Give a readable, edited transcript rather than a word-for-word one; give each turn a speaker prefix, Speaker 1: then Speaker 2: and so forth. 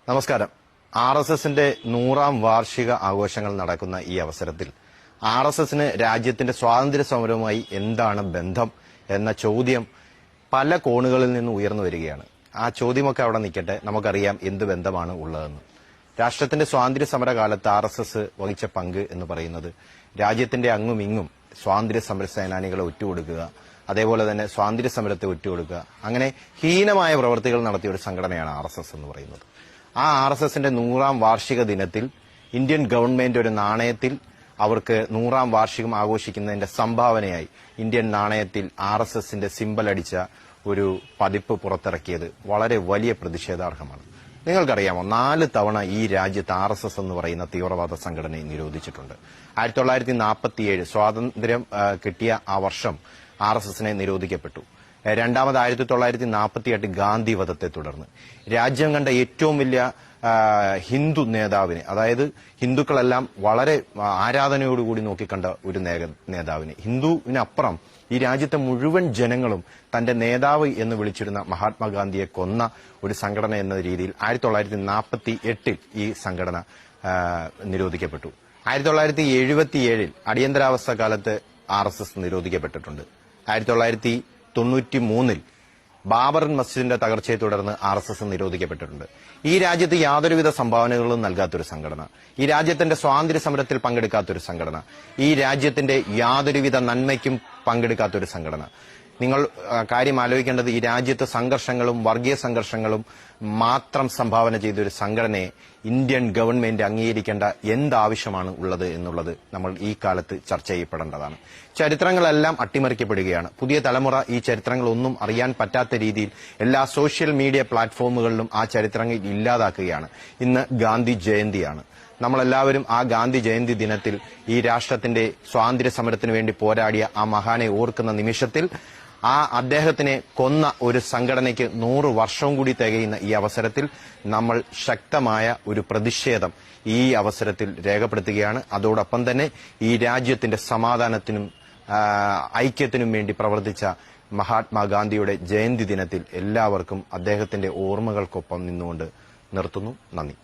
Speaker 1: നമസ്കാരം. ആർഎസ്എസിന്റെ 100ാം വാർഷിക ആഘോഷങ്ങൾ നടക്കുന്ന ഈ അവസരത്തിൽ ആർഎസ്എസിന് രാജ്യത്തിന്റെ സ്വാതന്ത്ര്യ സമരവുമായി എന്താണ് ബന്ധം എന്ന ചോദ്യം പല കോണുകളിൽ നിന്ന് ഉയർന്നു വരികയാണ്. ആ ചോദ്യമൊക്കെ അവിടെ നിൽക്കട്ടെ, നമുക്കറിയാം എന്ത് ബന്ധമാണ് ഉള്ളതെന്ന്. രാഷ്ട്രത്തിന്റെ സ്വാതന്ത്ര്യ സമര കാലത്ത് ആർഎസ്എസ് വഹിച്ച പങ്ക് എന്ന് പറയുന്നത് രാജ്യത്തിന്റെ അങ്ങും ഇങ്ങും സ്വാതന്ത്ര്യ സമര സേനാനികളെ ഒറ്റുകൊടുക്കുക, അതേപോലെ തന്നെ സ്വാതന്ത്ര്യ സമരത്തെ ഒറ്റുകൊടുക്കുക, അങ്ങനെ ഹീനമായ പ്രവൃത്തികൾ നടത്തിയ ഒരു സംഘടനയാണ് ആർഎസ്എസ് എന്ന് പറയുന്നത്. ആ ആർഎസ്എസിന്റെ 100ാം വാർഷിക ദിനത്തിൽ ഇന്ത്യൻ ഗവൺമെന്റ് ഒരു നാണയത്തിൽ അവർക്ക് 100ാം വാർഷികം ആഘോഷിക്കുന്നതിന്റെ സംഭാവനയായി ഇന്ത്യൻ നാണയത്തിൽ ആർഎസ്എസിന്റെ സിംബൽ അടിച്ച ഒരു പതിപ്പ് പുറത്തിറക്കിയത് വളരെ വലിയ പ്രതിഷേധാർഹമാണ്. നിങ്ങൾക്കറിയാമോ, 4 തവണ ഈ രാജ്യത്ത് ആർഎസ്എസ് എന്ന് പറയുന്ന തീവ്രവാദ സംഘടനയെ നിരോധിച്ചിട്ടുണ്ട്. 1947 സ്വാതന്ത്ര്യം കിട്ടിയ ആ വർഷം ആർഎസ്എസിനെ നിരോധിക്കപ്പെട്ടു. രണ്ടാമത് 1948 ഗാന്ധി വധത്തെ തുടർന്ന് രാജ്യം കണ്ട ഏറ്റവും വലിയ ഹിന്ദു നേതാവിനെ, അതായത് ഹിന്ദുക്കളെല്ലാം വളരെ ആരാധനയോടുകൂടി നോക്കിക്കണ്ട ഒരു നേതാവിനെ, ഹിന്ദുവിനപ്പുറം ഈ രാജ്യത്തെ മുഴുവൻ ജനങ്ങളും തന്റെ നേതാവ് എന്ന് വിളിച്ചിരുന്ന മഹാത്മാഗാന്ധിയെ കൊന്ന ഒരു സംഘടന എന്ന രീതിയിൽ 1948 ഈ സംഘടന നിരോധിക്കപ്പെട്ടു. 1977 അടിയന്തരാവസ്ഥ കാലത്ത് ആർഎസ്എസ് നിരോധിക്കപ്പെട്ടിട്ടുണ്ട്. 1993 ബാബർ മസ്ജിദിന്റെ തകർച്ചയെ തുടർന്ന് ആർഎസ്എസ് നിരോധിക്കപ്പെട്ടിട്ടുണ്ട്. ഈ രാജ്യത്ത് യാതൊരുവിധ സംഭാവനകളും നൽകാത്തൊരു സംഘടന, ഈ രാജ്യത്തിന്റെ സ്വാതന്ത്ര്യ സമരത്തിൽ പങ്കെടുക്കാത്തൊരു സംഘടന, ഈ രാജ്യത്തിന്റെ യാതൊരുവിധ നന്മയ്ക്കും പങ്കെടുക്കാത്തൊരു സംഘടന. നിങ്ങൾ കാര്യം ആലോചിക്കേണ്ടത്, ഈ രാജ്യത്ത് സംഘർഷങ്ങളും വർഗീയ സംഘർഷങ്ങളും മാത്രം സംഭാവന ചെയ്ത ഒരു സംഘടനയെ ഇന്ത്യൻ ഗവൺമെന്റ് അംഗീകരിക്കേണ്ട എന്താവശ്യമാണ് ഉള്ളത് എന്നുള്ളത് നമ്മൾ ഈ കാലത്ത് ചർച്ച ചെയ്യപ്പെടേണ്ടതാണ്. ചരിത്രങ്ങളെല്ലാം അട്ടിമറിക്കപ്പെടുകയാണ്. പുതിയ തലമുറ ഈ ചരിത്രങ്ങളൊന്നും അറിയാൻ പറ്റാത്ത രീതിയിൽ എല്ലാ സോഷ്യൽ മീഡിയ പ്ലാറ്റ്ഫോമുകളിലും ആ ചരിത്രങ്ങൾ ഇല്ലാതാക്കുകയാണ്. ഇന്ന് ഗാന്ധി ജയന്തിയാണ്. നമ്മളെല്ലാവരും ആ ഗാന്ധി ജയന്തി ദിനത്തിൽ ഈ രാഷ്ട്രത്തിന്റെ സ്വാതന്ത്ര്യ സമരത്തിന് വേണ്ടി പോരാടിയ ആ മഹാനെ ഓർക്കുന്ന നിമിഷത്തിൽ അദ്ദേഹത്തിനെ കൊന്ന ഒരു സംഘടനയ്ക്ക് 100 വർഷവും കൂടി തികയുന്ന ഈ അവസരത്തിൽ നമ്മൾ ശക്തമായ ഒരു പ്രതിഷേധം ഈ അവസരത്തിൽ രേഖപ്പെടുത്തുകയാണ്. അതോടൊപ്പം തന്നെ ഈ രാജ്യത്തിന്റെ സമാധാനത്തിനും ഐക്യത്തിനും വേണ്ടി പ്രവർത്തിച്ച മഹാത്മാഗാന്ധിയുടെ ജയന്തി ദിനത്തിൽ എല്ലാവർക്കും അദ്ദേഹത്തിന്റെ ഓർമ്മകൾക്കൊപ്പം നിന്നുകൊണ്ട് നിർത്തുന്നു. നന്ദി.